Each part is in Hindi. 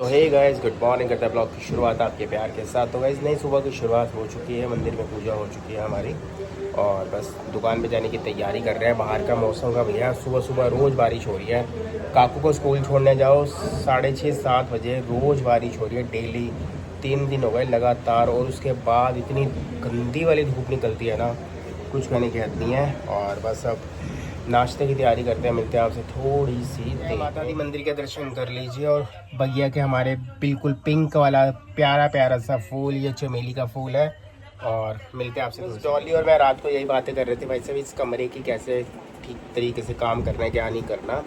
तो हे गाइस, गुड मॉर्निंग। करता है ब्लॉग की शुरुआत आपके प्यार के साथ। तो गाइस, नई सुबह की शुरुआत हो चुकी है, मंदिर में पूजा हो चुकी है हमारी और बस दुकान पे जाने की तैयारी कर रहे हैं। बाहर का मौसम का भैया सुबह सुबह रोज़ बारिश हो रही है। काकू को स्कूल छोड़ने जाओ 6:30-7 बजे, रोज़ बारिश हो रही है डेली। 3 दिन हो गए लगातार और उसके बाद इतनी गंदी वाली धूप निकलती है ना, कुछ कहने की हद नहीं है। और बस अब नाश्ते की तैयारी करते हैं, मिलते हैं आपसे थोड़ी सी देर। माता दी मंदिर के दर्शन कर लीजिए और भैया के हमारे बिल्कुल पिंक वाला प्यारा प्यारा सा फूल, ये चमेली का फूल है। और मिलते हैं आपसे। डॉली और मैं रात को यही बातें कर रहे थे भाई साहब, इस कमरे की कैसे ठीक तरीके से काम करना है, क्या नहीं करना।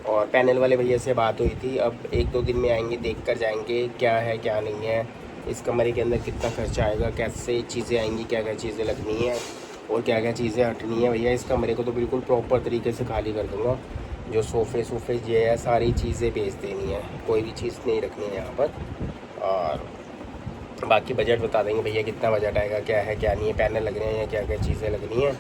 और पैनल वाले भैया से बात हुई थी, अब 1-2 दिन में आएंगे, देख कर जाएंगे क्या है क्या नहीं है, इस कमरे के अंदर कितना खर्चा आएगा, कैसे चीज़ें आएंगी, क्या क्या चीज़ें लगनी है और क्या क्या चीज़ें हटनी है। भैया इस कमरे को तो बिल्कुल प्रॉपर तरीके से खाली कर दूँगा। जो सोफ़े ये है सारी चीज़ें बेच देनी है, कोई भी चीज़ नहीं रखनी है यहाँ पर। और बाकी बजट बता देंगे भैया कितना बजट आएगा, क्या है क्या नहीं है, पैनल लगने हैं या क्या क्या चीज़ें लगनी है,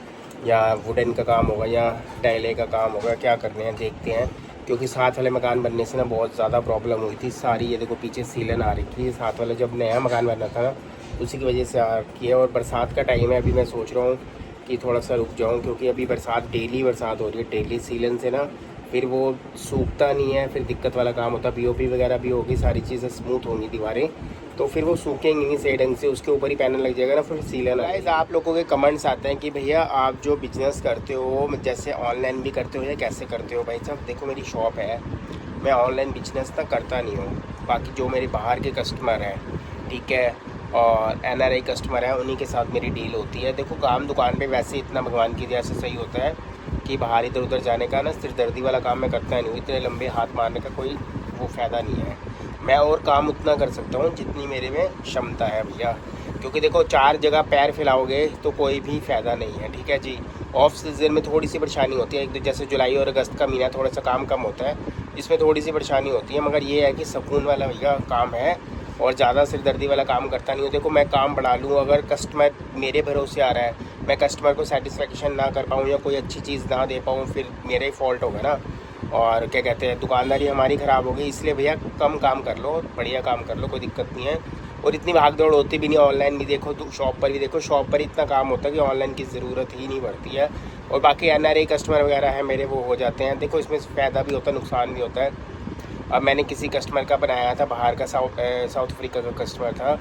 या वुडन का काम होगा या टाइले का काम होगा, क्या करने हैं देखते हैं। क्योंकि साथ वाले मकान बनने से ना बहुत ज़्यादा प्रॉब्लम हुई थी सारी। ये देखो पीछे सीलन आ रखी है, साथ वाला जब नया मकान बना था ना उसी की वजह से आ रखी है। और बरसात का टाइम है, अभी मैं सोच रहा हूँ कि थोड़ा सा रुक जाऊँ, क्योंकि अभी बरसात डेली बरसात हो रही है, डेली सीलन से ना फिर वो सूखता नहीं है, फिर दिक्कत वाला काम होता है। पीओपी वगैरह भी होगी, सारी चीज़ें स्मूथ होंगी दीवारें, तो फिर वो सूखेंगी नहीं सही ढंग से, उसके ऊपर ही पैनल लग जाएगा ना, फिर सीलन। गाइस, आप लोगों के कमेंट्स आते हैं कि भैया आप जो बिज़नेस करते हो, जैसे ऑनलाइन भी करते हो या कैसे करते हो। भाई साहब देखो, मेरी शॉप है, मैं ऑनलाइन बिजनेस ना करता नहीं हूँ। बाकी जो मेरे बाहर के कस्टमर हैं, ठीक है, और NRI कस्टमर हैं, उन्हीं के साथ मेरी डील होती है। देखो काम दुकान पे वैसे इतना भगवान की दया से सही होता है कि बाहर इधर उधर जाने का ना, सिरदर्दी वाला काम मैं करता नहीं हूँ। इतने लंबे हाथ मारने का कोई वो फ़ायदा नहीं है। मैं और काम उतना कर सकता हूँ जितनी मेरे में क्षमता है भैया। क्योंकि देखो 4 जगह पैर फैलाओगे तो कोई भी फ़ायदा नहीं है, ठीक है जी। ऑफ सीज़न में थोड़ी सी परेशानी होती है, जैसे जुलाई और अगस्त का महीना थोड़ा सा काम कम होता है, इसमें थोड़ी सी परेशानी होती है। मगर ये है कि सुकून वाला भैया काम है और ज़्यादा सिरदर्दी वाला काम करता नहीं हूँ। देखो मैं काम बढ़ा लूँ, अगर कस्टमर मेरे भरोसे आ रहा है, मैं कस्टमर को सेटिस्फेक्शन ना कर पाऊँ या कोई अच्छी चीज़ ना दे पाऊँ, फिर मेरा ही फॉल्ट होगा ना। और क्या कहते हैं, दुकानदारी हमारी ख़राब हो गई। इसलिए भैया कम काम कर लो, बढ़िया काम कर लो, कोई दिक्कत नहीं है। और इतनी भाग दौड़ होती भी नहीं। ऑनलाइन भी देखो तो शॉप पर भी देखो, शॉप पर इतना काम होता है कि ऑनलाइन की ज़रूरत ही नहीं पड़ती है। और बाकी NRI कस्टमर वगैरह हैं मेरे, वो हो जाते हैं। देखो इसमें फ़ायदा भी होता है, नुकसान भी होता है। अब मैंने किसी कस्टमर का बनाया था, बाहर का साउथ अफ्रीका का कस्टमर था,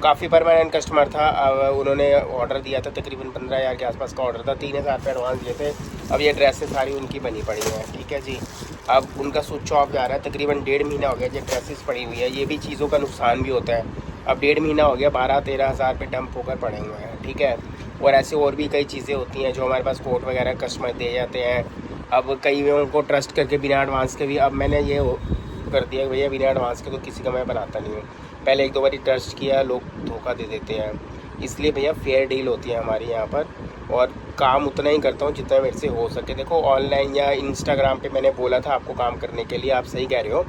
काफ़ी परमानेंट कस्टमर था। अब उन्होंने ऑर्डर दिया था, तकरीबन 15,000 के आसपास का ऑर्डर था, 3,000 रुपये एडवांस दिए थे। अब ये ड्रेसेस सारी उनकी बनी पड़ी हैं, ठीक है जी। अब उनका स्विच ऑफ जा रहा है, तकरीबन 1.5 महीना हो गया जो ड्रेसेस पड़ी हुई है। ये भी चीज़ों का नुकसान भी होता है। अब 1.5 महीना हो गया, 12-13 हज़ार रुपये डंप होकर पड़े हुए हैं, ठीक है। और ऐसे और भी कई चीज़ें होती हैं जो हमारे पास कोट वगैरह कस्टमर दे जाते हैं। अब कई उनको ट्रस्ट करके बिना एडवांस के भी, अब मैंने ये कर दिया भैया बिना एडवांस के तो किसी का मैं बनाता नहीं हूँ। पहले 1-2 बार ट्रस्ट किया, लोग धोखा दे देते हैं। इसलिए भैया फेयर डील होती है हमारे यहाँ पर, और काम उतना ही करता हूँ जितना मेरे से हो सके। देखो ऑनलाइन या इंस्टाग्राम पे मैंने बोला था आपको काम करने के लिए, आप सही कह रहे हो।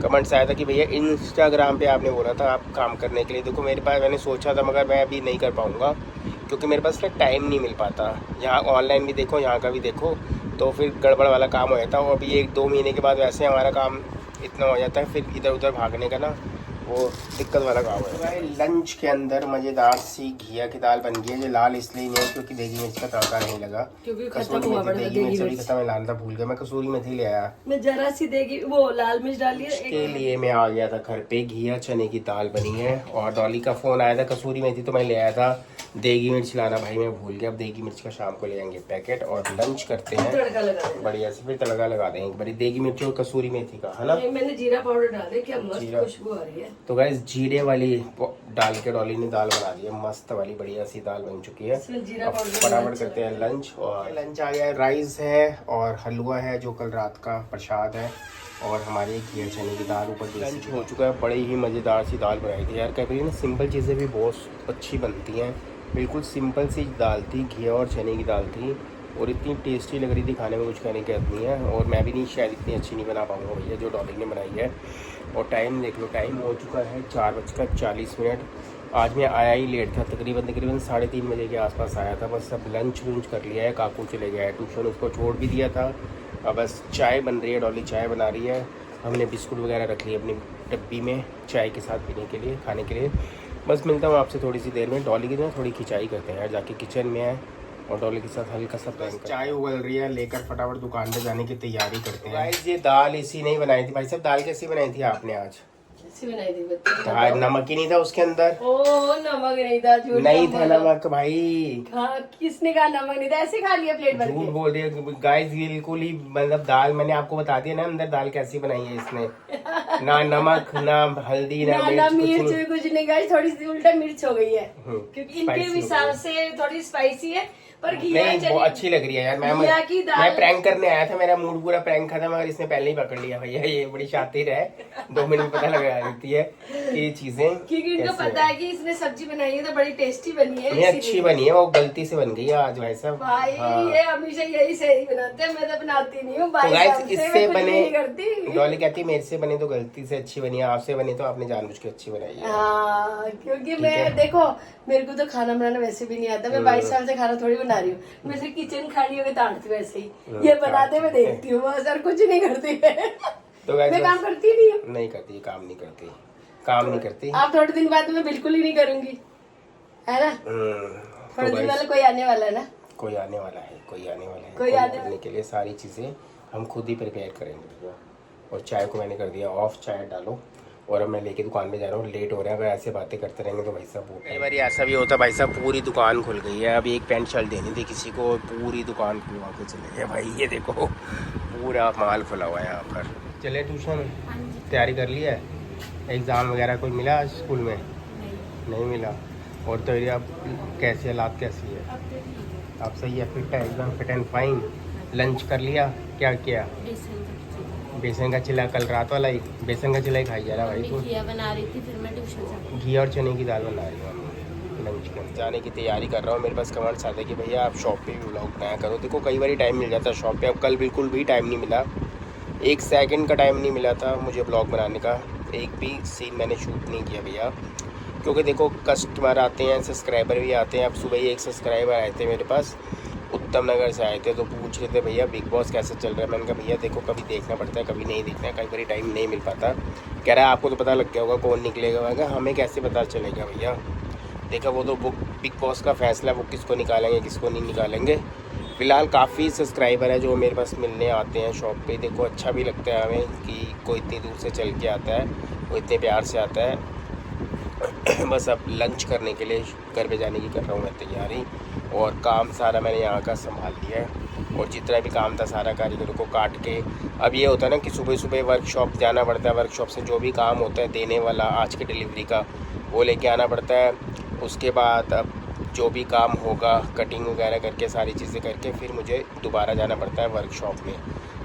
कमेंट्स आया था कि भैया इंस्टाग्राम पे आपने बोला था आप काम करने के लिए। देखो मेरे पास, मैंने सोचा था मगर मैं अभी नहीं कर पाऊँगा, क्योंकि मेरे पास ना टाइम नहीं मिल पाता। यहाँ ऑनलाइन भी देखो, यहाँ का भी देखो, तो फिर गड़बड़ वाला काम हो जाता है। और अभी 1-2 महीने के बाद वैसे हमारा काम इतना हो जाता है, फिर इधर उधर भागने का ना वो दिक्कत वाला काम है। भाई लंच के अंदर मज़ेदार सी घिया की दाल बन गई है, जो लाल इसलिए नहीं है क्योंकि देगी मिर्च का तड़का नहीं लगा, क्योंकि कसूरी मेथी, देगी मिर्च अभी खत्म है, लाना था भूल गया मैं, कसूरी मेथी ले आया। मैं जरा सी देगी वो लाल मिर्च डाली है इसके लिए मैं आ गया था घर पे। घिया चने की दाल बनी है और डॉली का फ़ोन आया था, कसूरी मेथी तो मैं ले आया था, देगी मिर्च लाना भाई मैं भूल गया। अब देगी मिर्च का शाम को ले आएंगे पैकेट और लंच करते हैं तड़का लगा बढ़िया से, फिर तड़का लगा देंगे एक बारी देगी मिर्च और कसूरी मेथी का, है ना। मैंने जीरा पाउडर डाल दिया, क्या मस्त खुशबू आ रही है। तो गाइस जीरे वाली डाल के डॉली ने दाल बना दी है, मस्त वाली बढ़िया सी दाल बन चुकी है। अब फटाफट करते हैं लंच। और लंच आ गया, राइस है और हलवा है जो कल रात का प्रसाद है, और हमारी घिया चने की दाल ऊपर। लंच हो चुका है, बड़ी ही मज़ेदार सी दाल बनाई थी यार। कभी ना सिंपल चीज़ें भी बहुत अच्छी बनती हैं। बिल्कुल सिंपल सी दाल थी, घिया और चने की दाल थी, और इतनी टेस्टी लग रही थी, खाने में कुछ कहने की हद नहीं है। और मैं भी नहीं, शायद इतनी अच्छी नहीं बना पाऊँगा भैया जो डॉली ने बनाई है। और टाइम देख लो, टाइम हो चुका है 4:40। आज मैं आया ही लेट था, तकरीबन 3:30 बजे के आसपास आया था। बस अब लंच वंच कर लिया है, काकू चले गया है ट्यूशन, उसको छोड़ भी दिया था। अब बस चाय बन रही है, डॉली चाय बना रही है, हमने बिस्कुट वगैरह रख लिए अपनी डब्बी में चाय के साथ पीने के लिए, खाने के लिए। बस मिलता हूँ आपसे थोड़ी सी देर में। डॉली की ना थोड़ी खिंचाई करते हैं यार, जाके किचन में है और डॉली के साथ हल्का सा प्लान। चाय उबल रही है, लेकर फटाफट दुकान पे जाने की तैयारी करते हैं। गाइस ये दाल इसी नहीं बनाई थी भाई साहब। दाल कैसी बनाई थी आपने आज? कैसी बनाई थी बच्चे? हाँ, नमक ही नहीं था उसके अंदर। ओ नमक नहीं था, झूठ नहीं था नमक भाई। हाँ, किसने कहा नमक नहीं था? ऐसे खा लिया प्लेट भर झूठ के। बोल रही है गाइस, बिल्कुल ही मतलब दाल मैंने आपको बता दिया ना अंदर दाल कैसी बनाई है इसने। ना नमक ना हल्दी ना मिर्च कुछ नहीं गाइस, थोड़ी सी उल्टा मिर्च हो गई है क्योंकि इनके spicy हिसाब से थोड़ी स्पाइसी है। पर नहीं बहुत अच्छी लग रही है यार। मैं प्रैंक करने आया था, मेरा मूड पूरा प्रैंक था, मगर इसने पहले ही पकड़ लिया भैया। ये बड़ी शातिर है, 2 मिनट में पता लगा देती है कि ये चीजें, क्योंकि इनको पता है कि इसने सब्जी बनाई है तो बड़ी टेस्टी बनी है। नहीं अच्छी बनी है, वो गलती से बन गई है आज भाई साहब। भाई ये हमेशा यही सही बनाते हैं, मैं तो बनाती नहीं हूँ। तो गाइस इससे बने, करती डॉली कहती मेरे से बनी तो गलती से अच्छी बनी है, आपसे बनी तो आपने जानबूझ के अच्छी बनाई है। हाँ, क्योंकि मैं देखो मेरे को तो खाना बनाना वैसे भी नहीं आता। मैं 22 साल से खाना थोड़ी बना रही हूँ। मैं सिर्फ किचन खाली होकर ताड़ती हूँ ऐसे ही। ये बनाते मैं देखती हूँ बस, और कुछ नहीं करती है। तो मैं काम करती नहीं हूँ। नहीं करती, काम नहीं करती, काम नहीं करती। आप थोड़े दिन बाद मैं बिल्कुल ही नहीं करूंगी, है ना? थोड़े दिन वाला कोई आने वाला है ना? कोई आने वाला है, कोई आने वाला है। कोई आने करने के लिए सारी चीजें हम खुद ही प्रिपेयर करेंगे। और चाय को मैंने कर दिया ऑफ, चाय डालो। और अब मैं लेके दुकान पे जा रहा हूँ, लेट हो रहा है। अगर ऐसे बातें करते रहेंगे तो भाई साहब कई बार ऐसा भी होता है भाई साहब, पूरी दुकान खुल गई है। अब एक पैंट शर्ट देनी थी किसी को, पूरी दुकान खुलवा के चले गए भाई। ये देखो पूरा माल खुला हुआ है यहाँ पर। चले ट्यूशन तैयारी कर लिया है, एग्ज़ाम वगैरह कोई मिला आज स्कूल में? नहीं मिला। और तो अब कैसी हालात कैसी है? आप सही है, फिट है एकदम, फिट एंड फाइन। लंच कर लिया? क्या किया? बेसन का चिल्ला, कल रात वाला ही बेसन का चिल्ला ही खाई जा रहा भाई। तो घिया बना रही थी, फिर मैं ट्यूशन घी और चने की दाल बना रही हूँ। लंच के जाने की तैयारी कर रहा हूँ। मेरे पास कमेंट्स आते हैं कि भैया आप शॉप पे भी व्लॉग बनाया करो। देखो कई बार टाइम मिल जाता है शॉप पे, अब कल बिल्कुल भी टाइम नहीं मिला, 1 सेकंड का टाइम नहीं मिला था मुझे ब्लॉग बनाने का। एक भी सीन मैंने शूट नहीं किया भैया, क्योंकि देखो कस्टमर आते हैं, सब्सक्राइबर भी आते हैं। अब सुबह ही एक सब्सक्राइबर आए थे मेरे पास, उत्तम नगर से आए थे, तो पूछ रहे थे भैया बिग बॉस कैसे चल रहा है। मैंने कहा भैया देखो कभी देखना पड़ता है, कभी नहीं देखना है, कई बार टाइम नहीं मिल पाता। कह रहा है आपको तो पता लग गया होगा कौन निकलेगा। मैं कहा हमें कैसे पता चलेगा भैया, देखा वो तो बिग बॉस का फैसला, वो किसको निकालेंगे किसको नहीं निकालेंगे। फ़िलहाल काफ़ी सब्सक्राइबर है जो मेरे पास मिलने आते हैं शॉप पे। देखो अच्छा भी लगता है हमें कि कोई इतनी दूर से चल के आता है, वो इतने प्यार से आता है। बस अब लंच करने के लिए घर पे जाने की कर रहा हूँ मैं तैयारी। और काम सारा मैंने यहाँ का संभाल लिया है, और जितना भी काम था सारा कारीगरों को काट के। अब ये होता है ना कि सुबह सुबह वर्कशॉप जाना पड़ता है, वर्कशॉप से जो भी काम होता है देने वाला आज की डिलीवरी का वो लेके आना पड़ता है। उसके बाद अब जो भी काम होगा कटिंग वगैरह करके सारी चीज़ें करके फिर मुझे दोबारा जाना पड़ता है वर्कशॉप में।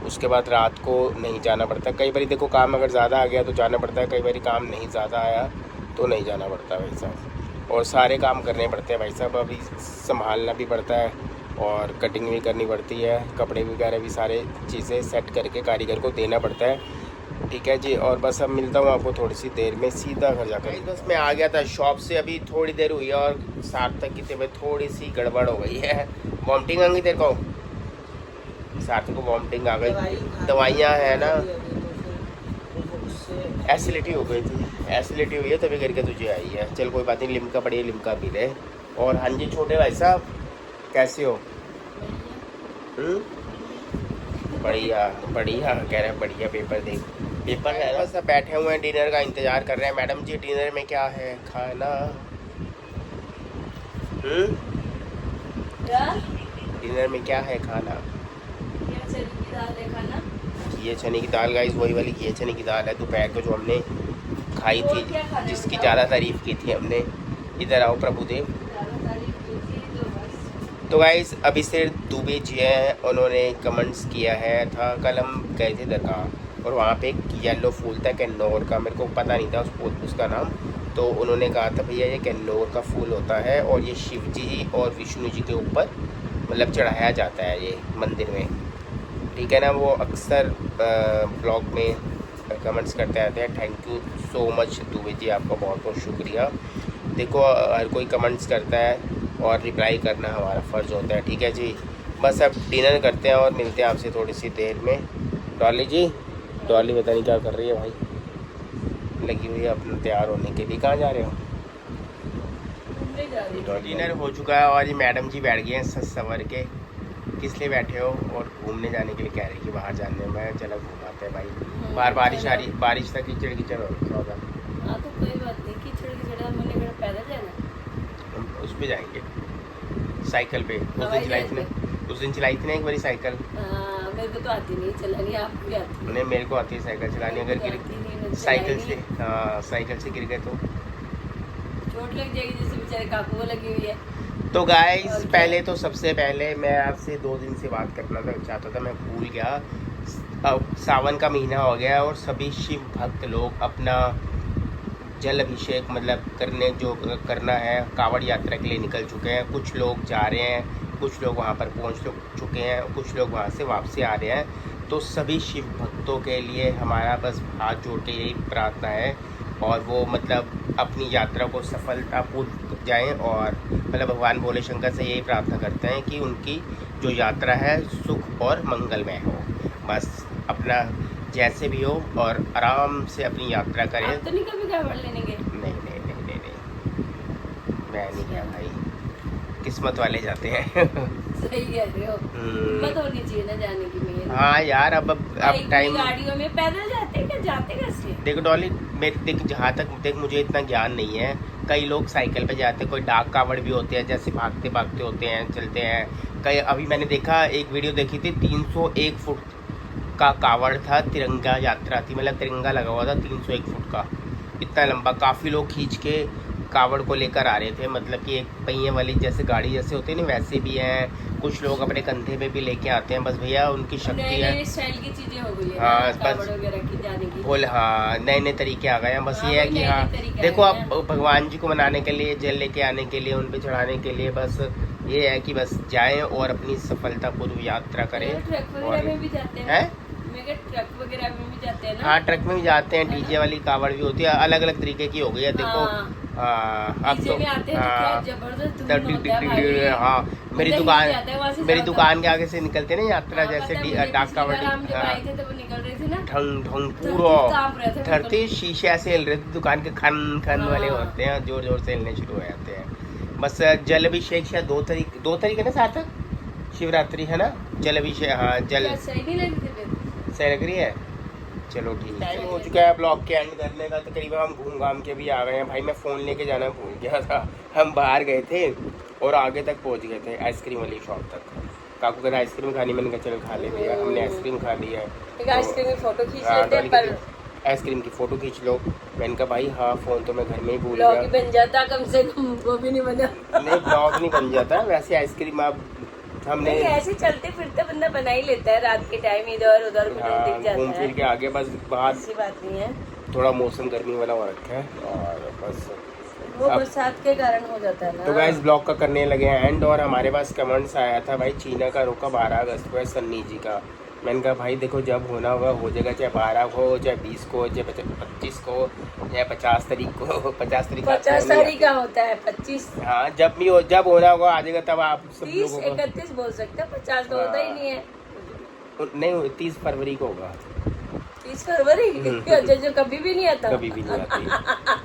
उसके बाद रात को नहीं जाना पड़ता। कई बार देखो काम अगर ज़्यादा आ गया तो जाना पड़ता है, कई बार काम नहीं ज़्यादा आया तो नहीं जाना पड़ता भाई साहब। और सारे काम करने पड़ते हैं भाई साहब, अभी संभालना भी पड़ता है और कटिंग भी करनी पड़ती है, कपड़े वगैरह भी सारे चीज़ें सेट करके कारीगर को देना पड़ता है। ठीक है जी, और बस अब मिलता हूँ आपको थोड़ी सी देर में सीधा घर जाकर। बस मैं आ गया था शॉप से, अभी थोड़ी देर हुई है और सार्थक की तबीयत थोड़ी सी गड़बड़ हो गई है। वॉमिटिंग आ गई तेरे को? सार्थक को वॉमिटिंग आ गई, दवाइयाँ हैं ना, एसिडिटी हो गई थी, एसिडिटी हुई है तभी करके तुझे आई है। चल कोई बात नहीं, लिम्का पड़ी है, लिम्का पी ले। और हाँ जी छोटे भाई साहब कैसे हो? बढ़िया बढ़िया कह रहे हैं, बढ़िया। पेपर देख, पेपर है ना, सब बैठे हुए हैं डिनर का इंतजार कर रहे हैं। मैडम जी डिनर में क्या है खाना? डिनर में क्या है खाना? घिये चने की दाल गाइस, वही वाली घिये चने की दाल है दोपहर को जो हमने खाई थी, जिसकी ज़्यादा तारीफ की थी हमने। इधर आओ प्रभुदेव। तो गाइस अभी से दुबे जी हैं, उन्होंने कमेंट्स किया है था, कल हम गए थे दरगाह और वहाँ पे एक येलो फूल था कैन्नौर का, मेरे को पता नहीं था उसका नाम। तो उन्होंने कहा था भैया ये कैन्नौर का फूल होता है और ये शिव जी और विष्णु जी के ऊपर मतलब चढ़ाया जाता है ये मंदिर में, ठीक है ना। वो अक्सर ब्लॉग में कमेंट्स करते रहते हैं। Thank you so much Dube ji, आपका बहुत बहुत शुक्रिया। देखो हर कोई कमेंट्स करता है और रिप्लाई करना हमारा फ़र्ज़ होता है, ठीक है जी। बस अब डिनर करते हैं और मिलते हैं आपसे थोड़ी सी देर में। डॉली जी, डॉली पता नहीं क्या कर रही है भाई। लगी हुई है अपने तैयार होने के लिए। कहाँ जा रहे हो? घूमने जा रही हूँ। डिनर हो चुका है और ये मैडम जी बैठ गए हैं सज सवर के। किस लिए बैठे हो? और घूमने जाने के लिए कह रही कि बाहर जाने में, चलो घुमाते हैं भाई। बाहर बारिश आ रही, बारिश तक कीचड़ कीचड़ हो रखा होगा। हाँ तो कोई बात नहीं, कीचड़ कीचड़ हमने कहा पैदल जाना। हम उस पे जाएंगे साइकिल पे। उस दिन चलाई थी ना एक बारी साइकिल। मेरे को तो आती नहीं चलानी, आपको भी आती नहीं, मेरे को आती है साइकिल चलानी। अगर गिर साइकिल से, हाँ साइकिल से गिर गए तो चोट लग जाएगी, जैसे बेचारे काकू को लगी हुई है। तो गाइस पहले तो सबसे पहले मैं आपसे 2 दिन से बात करना चाहता था, मैं भूल गया। अब सावन का महीना हो गया और सभी शिव भक्त लोग अपना जल अभिषेक मतलब करना है, कावड़ यात्रा के लिए निकल चुके हैं। कुछ लोग जा रहे हैं, कुछ लोग वहाँ पर पहुँच चुके हैं, कुछ लोग वहाँ से वापसी आ रहे हैं। तो सभी शिव भक्तों के लिए हमारा बस हाथ जोड़ के यही प्रार्थना है, और वो मतलब अपनी यात्रा को सफलतापूर्वक जाएं। और मतलब भगवान भोले शंकर से यही प्रार्थना करते हैं कि उनकी जो यात्रा है सुख और मंगलमय हो। बस अपना जैसे भी हो और आराम से अपनी यात्रा करें। आप तो नहीं कभी कावड़ लेने गए? नहीं, मैं नहीं गया भाई, किस्मत वाले जाते हैं। सही कह रहे हो, हिम्मत होनी चाहिए ना जाने की। मेरी हाँ यार, अब टाइम। गाड़ियों में पैदल जाते हैं क्या? जाते कैसे? देखो डॉली, देख जहाँ तक मुझे इतना ज्ञान नहीं है। कई लोग साइकिल पे जाते हैं, कोई डाक कावड़ भी होते हैं, जैसे भागते भागते होते हैं, चलते हैं। कई अभी मैंने देखा, एक वीडियो देखी थी, 301 फुट का कावड़ था, तिरंगा यात्रा थी, मतलब तिरंगा लगा हुआ था 301 फुट का, इतना लंबा। काफ़ी लोग खींच के कावड़ को लेकर आ रहे थे, मतलब कि एक पहिए वाली जैसे गाड़ी जैसे होती है ना, वैसे भी हैं। कुछ लोग अपने कंधे पे भी लेके आते हैं। बस भैया उनकी शक्ति है। नए स्टाइल की चीजें हो गई है। हाँ, कावड़ वगैरह की जाने की। बोल हाँ, नए तरीके आ गए हैं। बस ये है कि हाँ देखो, आप भगवान जी को मनाने के लिए, जल लेके आने के लिए, उन पे चढ़ाने के लिए, बस ये है कि बस जाएं और अपनी सफलतापूर्व यात्रा करें। ट्रक वगैरह में भी जाते हैं? ट्रक वगैरह में भी जाते हैं ना? हाँ, ट्रक में भी जाते हैं। डीजे वाली कावड़ भी होती है, अलग अलग तरीके की हो गई है। देखो अब तो हाँ, मेरी दुकान के आगे से निकलते ना यात्रा, जैसे डाक कावड़ ढंग ढंग पूरा धरती शीशे ऐसे हिल रहे थे दुकान के, खन खन वाले होते हैं, जोर जोर से हिलने शुरू हो जाते हैं। बस जल अभिषेक शायद 2 तारीख ना सार्थक, शिवरात्रि है ना, जल अभिषेक। हाँ जल सही लग रही है। चलो ठीक है, हो चुका है ब्लॉग के एंड करने का। तकरीबन हम घूम घाम के भी आ गए हैं। भाई मैं फ़ोन लेके जाना भूल गया था। हम बाहर गए थे और आगे तक पहुंच गए थे, आइसक्रीम वाली शॉप तक। काकू कहते आइसक्रीम खानी, मैंने कहा चलो खा ले भैया। हमने आइसक्रीम खा ली है। आइसक्रीम की फोटो खींच लेते हैं, पर आइसक्रीम की फ़ोटो खींच लो। मैंने कहा भाई हाँ, फ़ोन तो मैं घर में ही भूल गया। बन जाता कम से कम, वो भी नहीं बना। नहीं, ब्लॉग नहीं बन जाता वैसे। आइसक्रीम आप हमने ऐसे चलते फिरते बंदा बना ही लेता है, रात के टाइम इधर उधर दिख जाता है, घूम फिर के आगे। बस बाहर ऐसी बात नहीं है, थोड़ा मौसम गर्मी वाला हो रखा है और बस वो बरसात के कारण हो जाता है ना। तो गाइस ब्लॉग का करने लगे हैं एंड। और हमारे पास कमेंट्स आया था भाई, चीना का रोका 12 अगस्त को है, सन्नी जी का। मैंने कहा भाई देखो, जब होना होगा हो जाएगा, चाहे 12 को, चाहे 20 को, चाहे 25 को, या 50 तारीख को। 50 तारीख का होता है 25। हाँ, जब होना होगा आ जाएगा, तब आप सब लोगों को 31 बोल सकते हैं, 50 तो होता ही नहीं है। नहीं, 30 फरवरी को होगा। 30 फरवरी जो कभी भी नहीं आता, कभी भी नहीं आती।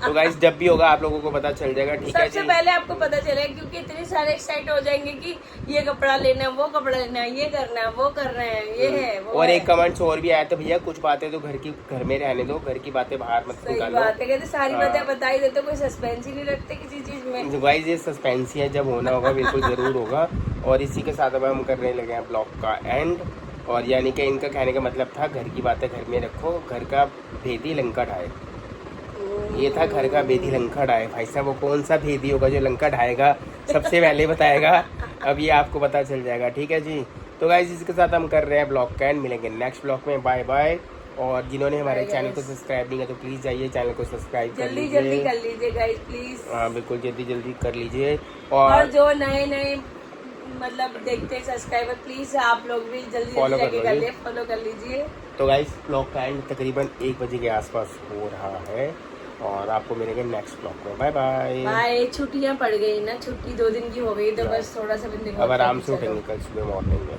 तो गाइस जब भी होगा आप लोगों को पता चल जाएगा, ठीक है। सबसे पहले आपको पता चलेगा, क्योंकि इतने सारे एक्साइट हो जाएंगे कि ये कपड़ा लेना है, वो कपड़ा लेना है, ये करना है, वो करना है, ये है वो और है। एक कमेंट्स और भी आया था, भैया कुछ बातें तो घर में रहने दो, घर की बातें बाहर मत निकालो। सही बात है, कहते सारी बातें बता ही देते, कोई सस्पेंस ही नहीं रखते किसी चीज में। गाइस ये सस्पेंस ही है, जब होना होगा बिल्कुल जरूर होगा। और इसी के साथ अब हम करने लगे हैं ब्लॉग का एंड। और यानी कि इनका कहने का मतलब था, घर की बातें घर में रखो, घर का भेदी लंका ढाए। ये था घर का भेदी लंका ढाए। भाई साहब वो कौन सा भेदी होगा जो लंका ढाएगा, सबसे पहले बताएगा। अब ये आपको पता चल जाएगा, ठीक है जी। तो गाइस इसके साथ हम कर रहे हैं ब्लॉग का एंड। मिलेंगे नेक्स्ट ब्लॉग में, बाय बाय। और जिन्होंने हमारे चैनल को सब्सक्राइब नहीं किया तो प्लीज़ जाइए चैनल को सब्सक्राइब कर लीजिए। जल्दी कर लीजिए गाइस प्लीज। हाँ बिल्कुल, जल्दी कर लीजिए। और जो नए मतलब देखते हैं सब्सक्राइबर, प्लीज आप लोग भी जल्दी फॉलो कर लीजिए। तो गाइस ब्लॉग का एंड तकरीबन 1 बजे के आसपास हो रहा है और आपको मिलेंगे नेक्स्ट ब्लॉग में। Bye bye. बाय। छुट्टियां पड़ गई ना, छुट्टी 2 दिन की हो गई, तो बस थोड़ा सा बंदे को अब आराम से उठेंगे कल सुबह मॉर्निंग में।